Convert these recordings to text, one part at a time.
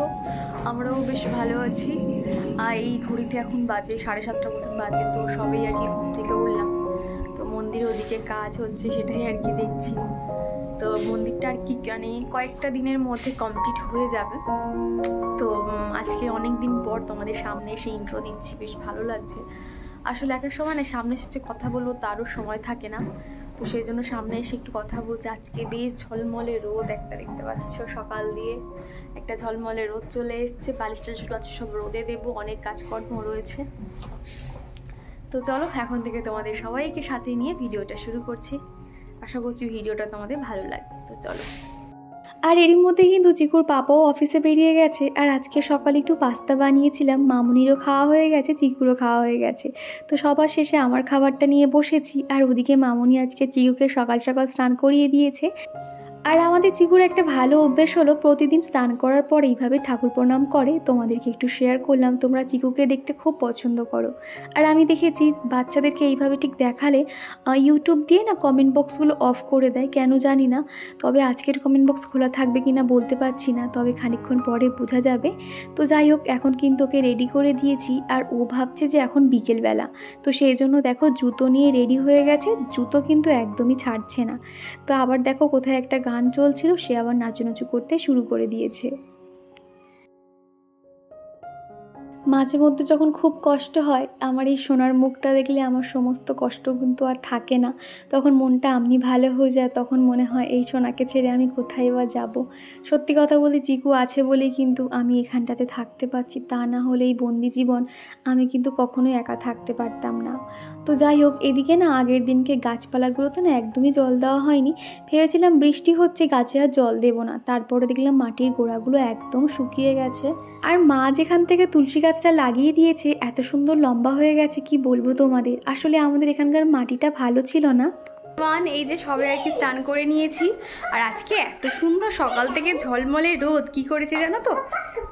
আছো? আমরাও বেশ ভালো আছি। এই ঘড়িতে এখন বাজে 7:30 মতন বাজে, তো সবেই আর কি ঘুম থেকে উঠলাম। তো মন্দিরে ওদিকে কাজ হচ্ছে, সেটাই আর কি দেখছি। তো মন্দিরটা আর কি মানে কয়েকটা দিনের মধ্যে কমপ্লিট হয়ে যাবে। তো আজকে অনেক দিন পর তোমাদের সামনে এসে ইন্ট্রো দিচ্ছি, বেশ ভালো লাগছে। আসলে একটা সময় না সামনে এসে কথা বলবো তারও সময় থাকে না, তো সেই জন্য সামনে এসে একটু কথা বলছি। আজকে বেশ ঝলমলে রোদ একটা দেখতে পাচ্ছ, সকাল দিয়ে একটা ঝলমলে রোদ চলে এসছে। বালিশটা ছোটো আছে, সব রোদে দেবো, অনেক কাজকর্ম রয়েছে। তো চলো এখন থেকে তোমাদের সবাইকে সাথে নিয়ে ভিডিওটা শুরু করছি। আশা করছি ভিডিওটা তোমাদের ভালো লাগবে। তো চলো। আর এরই মধ্যে কিন্তু চিকুর পাপাও অফিসে বেরিয়ে গেছে। আর আজকে সকালে একটু পাস্তা বানিয়েছিলাম, মামুনিরও খাওয়া হয়ে গেছে, চিকুরও খাওয়া হয়ে গেছে। তো সবার শেষে আমার খাবারটা নিয়ে বসেছি। আর ওদিকে মামুনি আজকে চিকুকে সকাল সকাল স্নান করিয়ে দিয়েছে। আর আমাদের চিকুর একটা ভালো অভ্যেস হলো প্রতিদিন স্নান করার পর এইভাবে ঠাকুর প্রণাম করে। তোমাদেরকে একটু শেয়ার করলাম, তোমরা চিকুকে দেখতে খুব পছন্দ করো। আর আমি দেখেছি বাচ্চাদেরকে এইভাবে ঠিক দেখালে ইউটিউব দিয়ে না কমেন্ট বক্সগুলো অফ করে দেয়, কেন জানি না। তবে আজকের কমেন্ট বক্স খোলা থাকবে কি না বলতে পারছি না, তবে খানিকক্ষণ পরে বোঝা যাবে। তো যাই হোক, এখন কিন্তু ওকে রেডি করে দিয়েছি। আর ও ভাবছে যে এখন বিকেলবেলা, তো সেই জন্য দেখো জুতো নিয়ে রেডি হয়ে গেছে। জুতো কিন্তু একদমই ছাড়ছে না। তো আবার দেখো কোথায় একটা গান চলছিল, সে আবার নাচুনাচু করতে শুরু করে দিয়েছে। মাঝে মধ্যে যখন খুব কষ্ট হয়, আমার এই সোনার মুখটা দেখলে আমার সমস্ত কষ্ট কিন্তু আর থাকে না। তখন মনটা এমনি ভালো হয়ে যায়, তখন মনে হয় এই সোনাকে ছেড়ে আমি কোথায় বা যাব। সত্যি কথা বলি, চিকু আছে বলেই কিন্তু আমি এখানটাতে থাকতে পারছি, তা না হলে এই বন্দি জীবন আমি কিন্তু কখনোই একা থাকতে পারতাম না। তো যাই হোক, এদিকে না আগের দিনকে গাছপালাগুলোতে না একদমই জল দেওয়া হয়নি। ভেবেছিলাম বৃষ্টি হচ্ছে, গাছে আর জল দেবো না, তারপরে দেখলাম মাটির গোড়াগুলো একদম শুকিয়ে গেছে। আর মা যেখান থেকে তুলসী গাছটা লাগিয়ে দিয়েছে এত সুন্দর লম্বা হয়ে গেছে, কি বলবো তোমাদের। আসলে আমাদের এখানকার মাটিটা ভালো ছিল না। এই যে সবে আর কি স্নান করে নিয়েছি। আর আজকে এত সুন্দর সকাল থেকে ঝলমলে রোদ, কি করেছে জানো তো,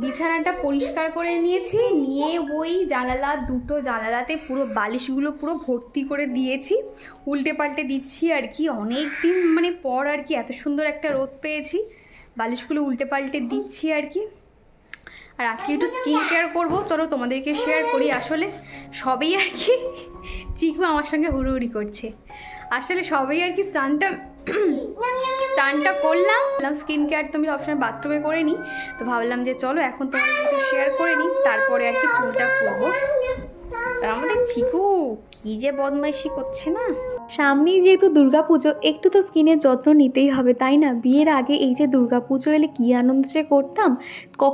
বিছানাটা পরিষ্কার করে নিয়েছি, নিয়ে ওই দুটো জানালাতে পুরো বালিশগুলো পুরো ভর্তি করে দিয়েছি, উল্টে পাল্টে দিচ্ছি আর কি। অনেক দিন মানে পর আর কি এত সুন্দর একটা রোদ পেয়েছি, বালিশগুলো উল্টে পাল্টে দিচ্ছি আর কি। আর আজকে একটু স্কিন কেয়ার করবো, চলো তোমাদেরকে শেয়ার করি। আসলে সবেই আর কি চিকু আমার সঙ্গে হুড়োহুড়ি করছে। আসলে সবেই আর কি স্নানটা করলাম। স্কিন কেয়ার তো আমি সবসময় বাথরুমে করে নিই, তো ভাবলাম যে চলো এখন তোমাদেরকে শেয়ার করে নিই, তারপরে আর কি চুলটা করবো। আর আমাদের চিকু কি যে বদমাইশি করছে না। সামনেই যেহেতু দুর্গাপুজো, একটু তো স্কিনের যত্ন নিতেই হবে, তাই না? বিয়ের আগে এই যে দুর্গাপুজো এলে কী আনন্দ যে করতাম,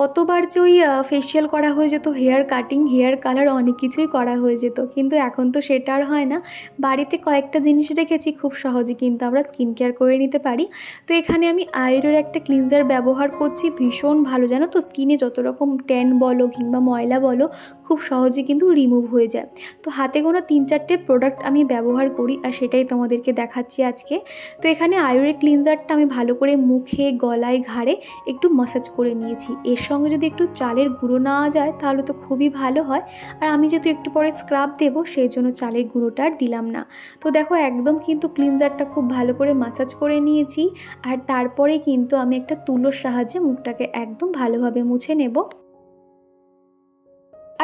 কতবার যে ওই ফেসিয়াল করা হয়ে যেত, হেয়ার কাটিং, হেয়ার কালার, অনেক কিছুই করা হয়ে যেত। কিন্তু এখন তো সেটা আর হয় না। বাড়িতে কয়েকটা জিনিস রেখেছি, খুব সহজে কিন্তু আমরা স্কিন কেয়ার করে নিতে পারি। তো এখানে আমি আয়ুরের একটা ক্লিনজার ব্যবহার করছি, ভীষণ ভালো, জানো তো। স্কিনে যত রকম ট্যান বলো কিংবা ময়লা বলো, খুব সহজে কিন্তু রিমুভ হয়ে যায়। তো হাতে গোনা 3-4টে প্রোডাক্ট আমি ব্যবহার করি, আর সেটাই তোমাদেরকে দেখাচ্ছি আজকে। তো এখানে আয়ুরের ক্লিনজারটা আমি ভালো করে মুখে, গলায়, ঘাড়ে একটু মাসাজ করে নিয়েছি। এর সঙ্গে যদি একটু চালের গুঁড়ো নেওয়া যায় তাহলে তো খুবই ভালো হয়। আর আমি যেহেতু একটু পরে স্ক্রাব দেবো, সেই জন্য চালের গুঁড়োটা আর দিলাম না। তো দেখো একদম কিন্তু ক্লিনজারটা খুব ভালো করে মাসাজ করে নিয়েছি। আর তারপরে কিন্তু আমি একটা তুলোর সাহায্যে মুখটাকে একদম ভালোভাবে মুছে নেব।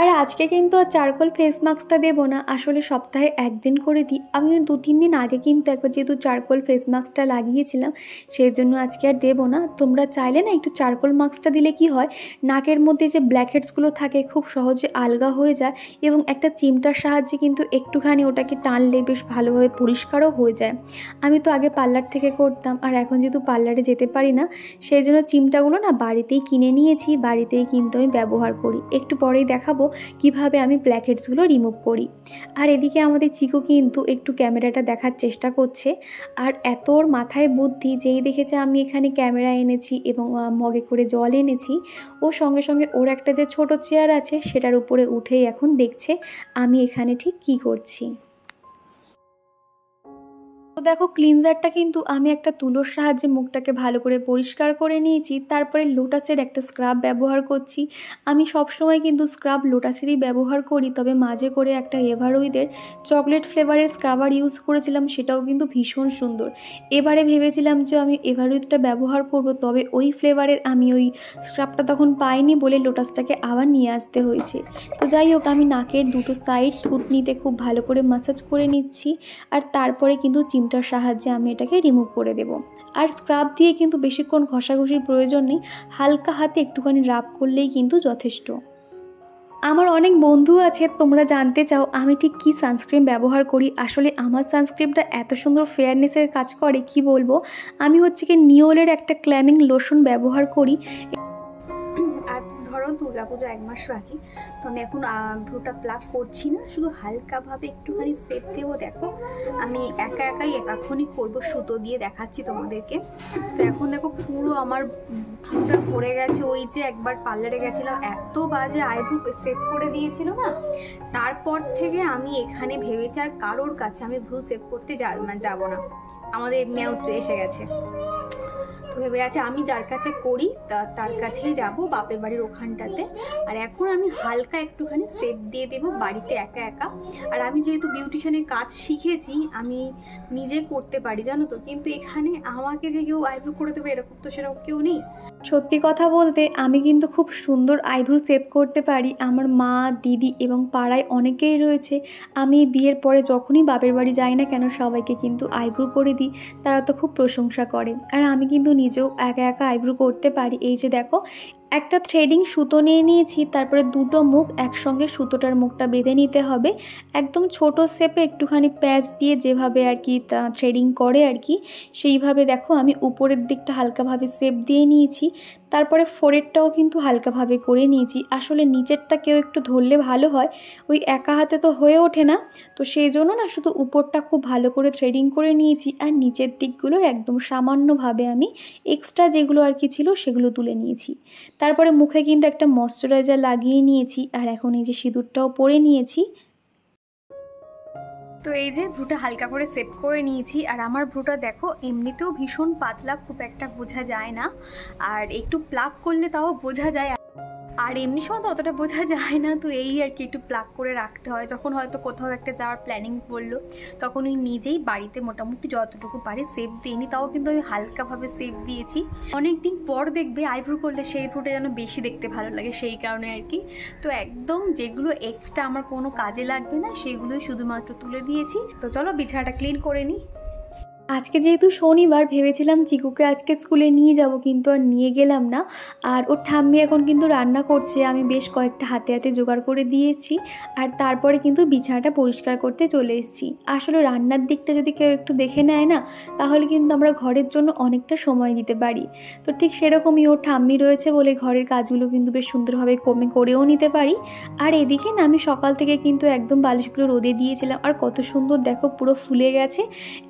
আর আজকে কিন্তু আর চারকোল ফেস মাস্কটা দেবো না, আসলে সপ্তাহে একদিন করে দিই। আমি 2-3 দিন আগে কিন্তু একবার যেহেতু চারকোল ফেস মাস্কটা লাগিয়েছিলাম, সেই জন্য আজকে আর দেবো না। তোমরা চাইলে না একটু চারকোল মাস্কটা দিলে কি হয়, নাকের মধ্যে যে ব্ল্যাকহেডসগুলো থাকে খুব সহজে আলগা হয়ে যায়, এবং একটা চিমটার সাহায্যে কিন্তু একটুখানি ওটাকে টানলে বেশ ভালোভাবে পরিষ্কারও হয়ে যায়। আমি তো আগে পার্লার থেকে করতাম, আর এখন যেহেতু পার্লারে যেতে পারি না, সেই জন্য চিমটাগুলো না বাড়িতেই কিনে নিয়েছি, বাড়িতেই কিন্তু আমি ব্যবহার করি। একটু পরেই দেখাবো কিভাবে আমি ব্ল্যাকহেডসগুলো রিমুভ করি। আর এদিকে আমাদের চিকু কিন্তু একটু ক্যামেরাটা দেখার চেষ্টা করছে। আর এত ওর মাথায় বুদ্ধি, যেই দেখেছে আমি এখানে ক্যামেরা এনেছি এবং মগে করে জল এনেছি, ও সঙ্গে সঙ্গে ওর একটা যে ছোট চেয়ার আছে সেটার উপরে উঠেই এখন দেখছে আমি এখানে ঠিক কী করছি। তো দেখো ক্লিনজারটা কিন্তু আমি একটা তুলোর সাহায্যে মুখটাকে ভালো করে পরিষ্কার করে নিয়েছি। তারপরে লোটাসের একটা স্ক্রাব ব্যবহার করছি। আমি সবসময় কিন্তু স্ক্রাব লোটাসেরই ব্যবহার করি, তবে মাঝে করে একটা এভারউইথের চকলেট ফ্লেভারের স্ক্রাবার ইউজ করেছিলাম, সেটাও কিন্তু ভীষণ সুন্দর। এবারে ভেবেছিলাম যে আমি এভারউইথটা ব্যবহার করব, তবে ওই ফ্লেভারের আমি ওই স্ক্রাবটা তখন পাইনি বলে লোটাসটাকে আবার নিয়ে আসতে হয়েছে। তো যাই হোক, আমি নাকের দুটো সাইড থুতনিতে খুব ভালো করে ম্যাসাজ করে নিচ্ছি, আর তারপরে কিন্তু চিমটার সাহায্যে আমি এটাকে রিমুভ করে দেব। আর স্ক্রাব দিয়ে কিন্তু বেশিক্ষণ ঘষাঘষির প্রয়োজন নেই, হালকা হাতে একটুখানি রাব করলেই কিন্তু যথেষ্ট। আমার অনেক বন্ধু আছে, তোমরা জানতে চাও আমি ঠিক কী সানস্ক্রিন ব্যবহার করি। আসলে আমার সানস্ক্রিনটা এত সুন্দর ফেয়ারনেসের কাজ করে কি বলবো। আমি হচ্ছে কি নিওলের একটা ক্ল্যামিং লোশন ব্যবহার করি। আর ধরো দুর্গাপুজো 1 মাস বাকি, তো আমি এখন ভ্রুটা প্লাক করছি না, শুধু হালকাভাবে একটুখানি সেপ দেবো। দেখো আমি একাই এখনই করবো, সুতো দিয়ে দেখাচ্ছি তোমাদেরকে। তো এখন দেখো পুরো আমার ভ্রুটা ভরে গেছে। ওই যে একবার পার্লারে গেছিলাম, এত বাজে আইব্রু সেভ করে দিয়েছিল না, তারপর থেকে আমি এখানে ভেবেছি আর কারোর কাছে আমি ভ্রু সেভ করতে যাবো না। আমাদের মেয়াদ এসে গেছে, ভেবে আছে আমি যার কাছে করি তার কাছেই যাব, বাপের বাড়ির ওখানটাতে। আর এখন আমি হালকা একটুখানি সেপ দিয়ে দেবো বাড়িতে একা। আর আমি যেহেতু বিউটিশিয়ানের কাজ শিখেছি, আমি নিজে করতে পারি জানো তো, কিন্তু এখানে আমাকে যে কেউ আইব্রু করে দেবে এরকম তো সেরকম কেউ নেই। সত্যি কথা বলতে আমি কিন্তু খুব সুন্দর আইব্রু সেভ করতে পারি। আমার মা, দিদি এবং পাড়ায় অনেকেই রয়েছে, আমি বিয়ের পরে যখনই বাপের বাড়ি যাই না কেন সবাইকে কিন্তু আইব্রু করে দিই, তারা তো খুব প্রশংসা করে। আর আমি কিন্তু নিজেও একা আইব্রু করতে পারি। এই যে দেখো, একটা থ্রেডিং সুতো নিয়ে নিয়েছি, তারপরে দুটো মুখ একসঙ্গে সুতোটার মুখটা বেঁধে নিতে হবে। একদম ছোট শেপে একটুখানি প্যাচ দিয়ে যেভাবে আর কি থ্রেডিং করে আর কি, সেইভাবে দেখো আমি উপরের দিকটা হালকাভাবে শেপ দিয়ে নিয়েছি। তারপরে ফোরেরটাও কিন্তু হালকাভাবে করে নিয়েছি। আসলে নিচেরটা কেউ একটু ধরলে ভালো হয়, ওই একা হাতে তো হয়ে ওঠে না, তো সেই জন্য না শুধু উপরটা খুব ভালো করে থ্রেডিং করে নিয়েছি, আর নিচের দিকগুলোর একদম সামান্যভাবে আমি এক্সট্রা যেগুলো আর কি ছিল সেগুলো তুলে নিয়েছি। তারপরে মুখে কিন্তু একটা ময়শ্চারাইজার লাগিয়ে নিয়েছি, আর এখন এই যে সিঁদুরটাও পরে নিয়েছি। তো এই যে ভ্রুটা হালকা করে সেভ করে নিয়েছি। আর আমার ভ্রুটা দেখো এমনিতেও ভীষণ পাতলা, খুব একটা বোঝা যায় না, আর একটু প্লাক করলে তাও বোঝা যায়, আর এমনি সময় তো অতটা বোঝা যায় না। তো এই আর কি একটু প্লাক করে রাখতে হয়, যখন হয়তো কোথাও একটা যাওয়ার প্ল্যানিং করলো তখন ওই নিজেই বাড়িতে মোটামুটি যতটুকু পারি সেভ দিইনি, তাও কিন্তু আমি হালকাভাবে সেভ দিয়েছি। অনেকদিন পর দেখবে আইব্রু করলে সেই ভ্রুটা যেন বেশি দেখতে ভালো লাগে, সেই কারণে আর কি। তো একদম যেগুলো এক্সট্রা আমার কোনো কাজে লাগবে না সেগুলোই শুধুমাত্র তুলে দিয়েছি। তো চলো বিছানাটা ক্লিন করে নিই। আজকে যেহেতু শনিবার, ভেবেছিলাম চিকুকে আজকে স্কুলে নিয়ে যাব, কিন্তু আর নিয়ে গেলাম না। আর ওর ঠাম্মি এখন কিন্তু রান্না করছে, আমি বেশ কয়েকটা হাতে জোগাড় করে দিয়েছি। আর তারপরে কিন্তু বিছানাটা পরিষ্কার করতে চলে এসেছি। আসলে রান্নার দিকটা যদি কেউ একটু দেখে নেয় না, তাহলে কিন্তু আমরা ঘরের জন্য অনেকটা সময় দিতে পারি। তো ঠিক সেরকমই ওর ঠাম্মি রয়েছে বলে ঘরের কাজগুলো কিন্তু বেশ সুন্দরভাবে করেও নিতে পারি। আর এদিকে না আমি সকাল থেকে কিন্তু একদম বালিশগুলো রোদে দিয়েছিলাম, আর কত সুন্দর দেখো পুরো ফুলে গেছে।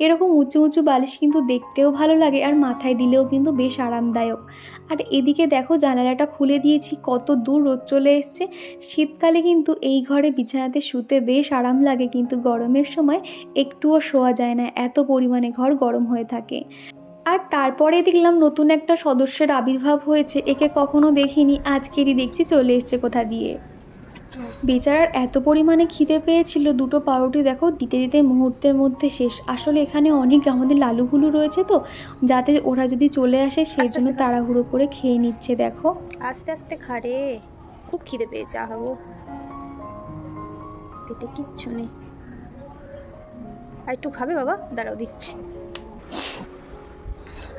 এরকম উঁচু বালিশ কিন্তু দেখতেও ভালো লাগে, আর মাথায় দিলেও কিন্তু বেশ আরামদায়ক। আর এদিকে দেখো জানালাটা খুলে দিয়েছি, কত দূর রোদ চলে এসছে। শীতকালে কিন্তু এই ঘরে বিছানাতে শুতে বেশ আরাম লাগে, কিন্তু গরমের সময় একটুও শোয়া যায় না, এত পরিমাণে ঘর গরম হয়ে থাকে। আর তারপরে দেখলাম নতুন একটা সদস্যের আবির্ভাব হয়েছে, একে কখনো দেখিনি, আজকেরই দেখছি চলে এসছে কোথা দিয়ে। বেচারার এত পরিমাণে খিদে পেয়েছিল, দুটো পাউরুটি দেখো দিতে দিতে মুহূর্তের মধ্যে শেষ। আসলে এখানে অনেক আমাদের লালুগুলো রয়েছে, তো যাতে ওরা যদি চলে আসে সেই জন্য তাড়াহুড়ো করে খেয়ে নিচ্ছে। দেখো আস্তে আস্তে খারে, খুব খিদে পেয়েছে। আহাবো, পেটে কিচ্ছু নেই। আর একটু খাবে বাবা? দাঁড়াও দিচ্ছি।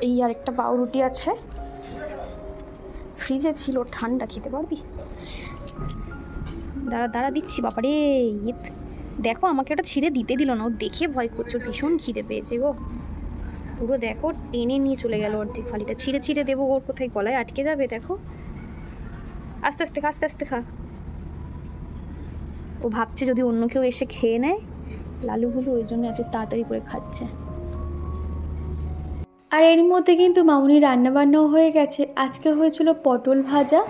এই আর একটা পাউরুটি আছে, ফ্রিজে ছিল, ঠান্ডা খেতে পারবি? দাঁড়া দিচ্ছি। বাবারে, দেখো আমাকে ওটা ছিঁড়ে দিতে দিল না, ও দেখে ভয় করছো, ভীষণ খিদে পেয়েছে গো। পুরো দেখো টেনে নিয়ে চলে গেল অর্ধেক ফালিটা। ছিঁড়ে দেবো, ওর কোথায় গলায় আটকে যাবে। দেখো আস্তে আস্তে খা। ও ভাবছে যদি অন্য কেউ এসে খেয়ে নেয় লালুগুলো, ওই জন্য এত তাড়াতাড়ি করে খাচ্ছে। আর এর মধ্যে কিন্তু মামুনি রান্নাবান্নাও হয়ে গেছে। আজকে হয়েছিল পটল ভাজা,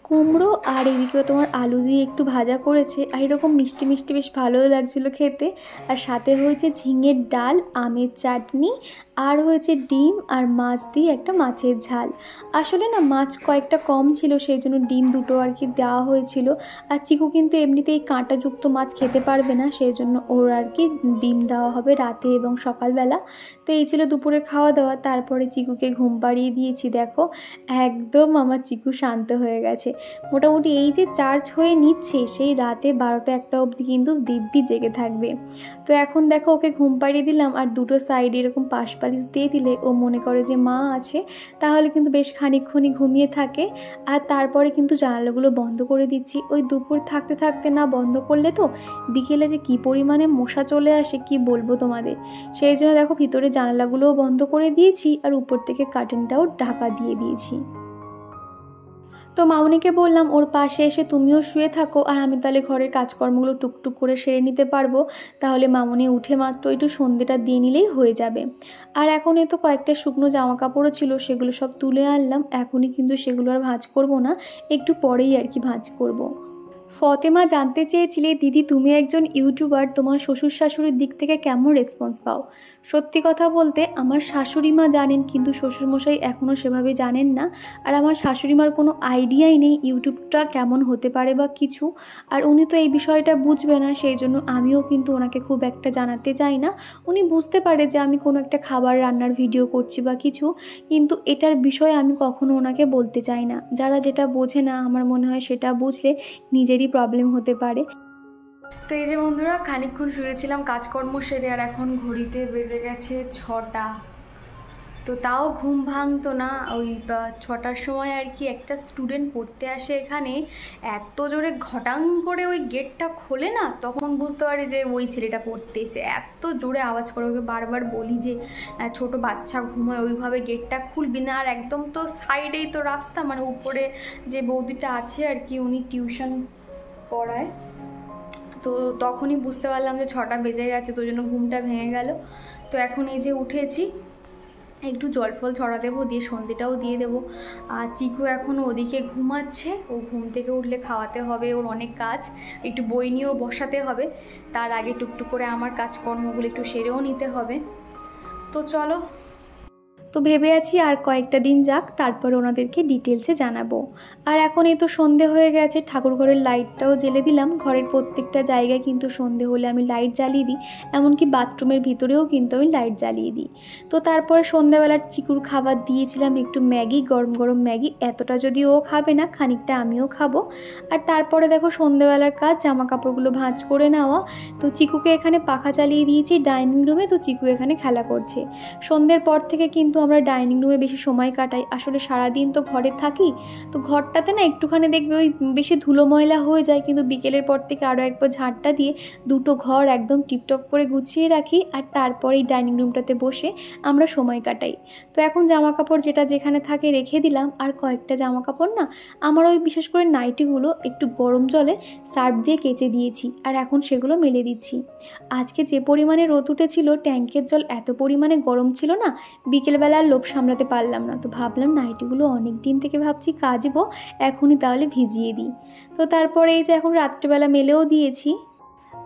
কুমড়ো আর এদিকে তোমার আলু দিয়ে একটু ভাজা করেছে, আর এরকম মিষ্টি মিষ্টি বেশ ভালোই লাগছিলো খেতে। আর সাথে হয়েছে ঝিঙের ডাল, আমের চাটনি, আর হয়েছে ডিম আর মাছ দিয়ে একটা মাছের ঝাল। আসলে না মাছ কয়েকটা কম ছিল, সেই জন্য ডিম দুটো আর কি দেওয়া হয়েছিল। আর চিকু কিন্তু এমনিতেই কাঁটাযুক্ত মাছ খেতে পারবে না, সেই জন্য ওর আর কি ডিম দেওয়া হবে রাতে এবং সকালবেলা। তো এই ছিল দুপুরের খাওয়া দাওয়া। তারপরে চিকুকে ঘুম পাড়িয়ে দিয়েছি। দেখো একদম আমার চিকু শান্ত হয়ে গেছে। মোটামুটি এই যে চার্জ হয়ে নিচ্ছে, সেই রাতে 12টা-1টা অবধি কিন্তু দিব্যি জেগে থাকবে। তো এখন দেখো ওকে ঘুম পাড়িয়ে দিলাম, আর দুটো সাইডে এরকম পাশপালিশ দিয়ে দিলে ও মনে করে যে মা আছে, তাহলে কিন্তু বেশ খানিকক্ষণই ঘুমিয়ে থাকে। আর তারপরে কিন্তু জানালাগুলো বন্ধ করে দিচ্ছি। ওই দুপুর থাকতে থাকতে না বন্ধ করলে তো বিকেলে যে কী পরিমাণে মশা চলে আসে কি বলবো তোমাদের। সেই জন্য দেখো ভিতরে জানালাগুলোও বন্ধ করে দিয়েছি, আর উপর থেকে কার্টেনটাও ঢাকা দিয়ে দিয়েছি। তো মামনিকে বললাম ওর পাশে এসে তুমিও শুয়ে থাকো, আর আমি তাহলে ঘরের কাজকর্মগুলো টুকটুক করে সেরে নিতে পারবো। তাহলে মামনি উঠে মাত্র একটু সন্ধ্যেটা দিয়ে নিলেই হয়ে যাবে। আর এখন এই তো কয়েকটা শুকনো জামা কাপড়ও ছিল, সেগুলো সব তুলে আনলাম। এখনই কিন্তু সেগুলো আর ভাঁজ করব না, একটু পরেই আর কি ভাঁজ করব। ফতেমা জানতে চেয়েছিলে, দিদি তুমি একজন ইউটিউবার, তোমার শ্বশুর শাশুড়ির দিক থেকে কেমন রেসপন্স পাও? সত্যি কথা বলতে আমার শাশুড়ি মা জানেন, কিন্তু শ্বশুরমশাই এখনও সেভাবে জানেন না। আর আমার শাশুড়ি মার কোনো আইডিয়াই নেই ইউটিউবটা কেমন হতে পারে বা কিছু। আর উনি তো এই বিষয়টা বুঝবে না, সেই জন্য আমিও কিন্তু ওনাকে খুব একটা জানাতে চাই না। উনি বুঝতে পারে যে আমি কোনো একটা খাবার রান্নার ভিডিও করছি বা কিছু, কিন্তু এটার বিষয়ে আমি কখনো ওনাকে বলতে চাই না। যারা যেটা বোঝে না, আমার মনে হয় সেটা বুঝলে নিজেরই প্রবলেম হতে পারে। তো এই যে বন্ধুরা, খানিকক্ষণ শুয়েছিলাম কাজকর্ম সেরে, আর এখন ঘড়িতে বেজে গেছে 6টা। তো তাও ঘুম ভাঙতো না। ওই 6টার সময় আর কি একটা স্টুডেন্ট পড়তে আসে এখানে, এত জোরে ঘটাং করে ওই গেটটা খোলে না, তখন বুঝতে পারি যে ওই ছেলেটা পড়তে এসে। এত জোরে আওয়াজ করে, ওকে বারবার বলি যে ছোট বাচ্চা ঘুমায় ওইভাবে গেটটা খুলবি না। আর একদম তো সাইডেই তো রাস্তা, মানে উপরে যে বৌদিটা আছে আর কি, উনি টিউশন পড়ায়। তো তখনই বুঝতে পারলাম যে 6টা বেজে গেছে, তো জন্য ঘুমটা ভেঙে গেল। তো এখন এই যে উঠেছি, একটু জল ফল ছড়া দেবো, দিয়ে সন্ধ্যেটাও দিয়ে দেবো। আর চিকু এখনও ওদিকে ঘুমাচ্ছে, ও ঘুম থেকে উঠলে খাওয়াতে হবে, ওর অনেক কাজ, একটু বই নিয়েও বসাতে হবে। তার আগে টুকটুক করে আমার কাজকর্মগুলো একটু সেরেও নিতে হবে। তো চলো, তো ভেবে আছি আর কয়েকটা দিন যাক, তারপর ওনাদেরকে ডিটেলসে জানাবো। আর এখন এই তো সন্ধে হয়ে গেছে, ঠাকুর ঘরের লাইটটাও জ্বেলে দিলাম। ঘরের প্রত্যেকটা জায়গায় কিন্তু সন্ধে হলে আমি লাইট জ্বালিয়ে দিই, এমনকি বাথরুমের ভিতরেও কিন্তু আমি লাইট জ্বালিয়ে দিই। তো তারপরে সন্ধ্যাবেলার চিকুর খাবার দিয়েছিলাম একটু ম্যাগি, গরম গরম ম্যাগি। এতটা যদি ও খাবে না, খানিকটা আমিও খাবো। আর তারপরে দেখো সন্ধ্যাবেলার কাজ, জামা কাপড়গুলো ভাঁজ করে নেওয়া। তো চিকুকে এখানে পাখা চালিয়ে দিয়েছি ডাইনিং রুমে, তো চিকু এখানে খেলা করছে। সন্ধ্যের পর থেকে কিন্তু আমরা ডাইনিং রুমে বেশি সময় কাটাই। আসলে সারাদিন তো ঘরে থাকি, তো ঘরটাতে না একটুখানি দেখবে ওই বেশি ধুলো ময়লা হয়ে যায়, কিন্তু বিকেলের পর থেকে আরও একবার ঝাঁটটা দিয়ে দুটো ঘর একদম টিপটপ করে গুছিয়ে রাখি, আর তারপরেই ডাইনিং রুমটাতে বসে আমরা সময় কাটাই। তো এখন জামা কাপড় যেটা যেখানে থাকে রেখে দিলাম। আর কয়েকটা জামা কাপড় না আমার ওই বিশেষ করে নাইটিগুলো একটু গরম জলে সার্ফ দিয়ে কেচে দিয়েছি, আর এখন সেগুলো মেলে দিচ্ছি। আজকে যে পরিমাণে রোদ উঠেছিল, ট্যাঙ্কের জল এত পরিমাণে গরম ছিল না, বিকেলবেলা লোভ সামলাতে পারলাম না। তো ভাবলাম নাইটিগুলো অনেক দিন থেকে ভাবছি কাচবো, এখনই তাহলে ভিজিয়ে দিই। তো তারপরে এই যে এখন রাত্রিবেলা মেলেও দিয়েছি।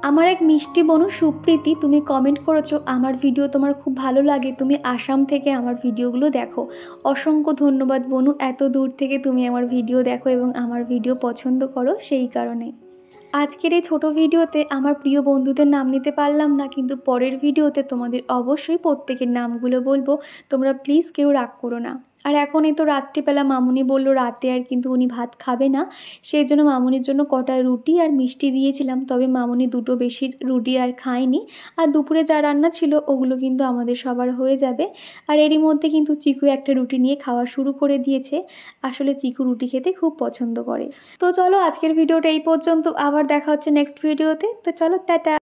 আমার এক মিষ্টি বোনু সুপ্রীতি, তুমি কমেন্ট করেছো আমার ভিডিও তোমার খুব ভালো লাগে, তুমি আসাম থেকে আমার ভিডিওগুলো দেখো। অসংখ্য ধন্যবাদ বোনু, এত দূর থেকে তুমি আমার ভিডিও দেখো এবং আমার ভিডিও পছন্দ করো, সেই কারণে। আজকের এই ছোট ভিডিওতে আমার প্রিয় বন্ধুদের নাম নিতে পারলাম না, কিন্তু পরের ভিডিওতে তোমাদের অবশ্যই প্রত্যেকের নামগুলো বলবো। তোমরা প্লিজ কেউ রাগ করো না। আর এখন এই তো রাত্রিবেলা মামুনি বললো রাতে আর কিন্তু উনি ভাত খাবে না, সেই জন্য মামুনির জন্য কটা রুটি আর মিষ্টি দিয়েছিলাম। তবে মামুনি দুটো বেশি রুটি আর খায়নি, আর দুপুরে যা রান্না ছিল ওগুলো কিন্তু আমাদের সবার হয়ে যাবে। আর এরই মধ্যে কিন্তু চিকু একটা রুটি নিয়ে খাওয়া শুরু করে দিয়েছে। আসলে চিকু রুটি খেতে খুব পছন্দ করে। তো চলো আজকের ভিডিওটা এই পর্যন্ত, আবার দেখা হচ্ছে নেক্সট ভিডিওতে। তো চলো, টাটা।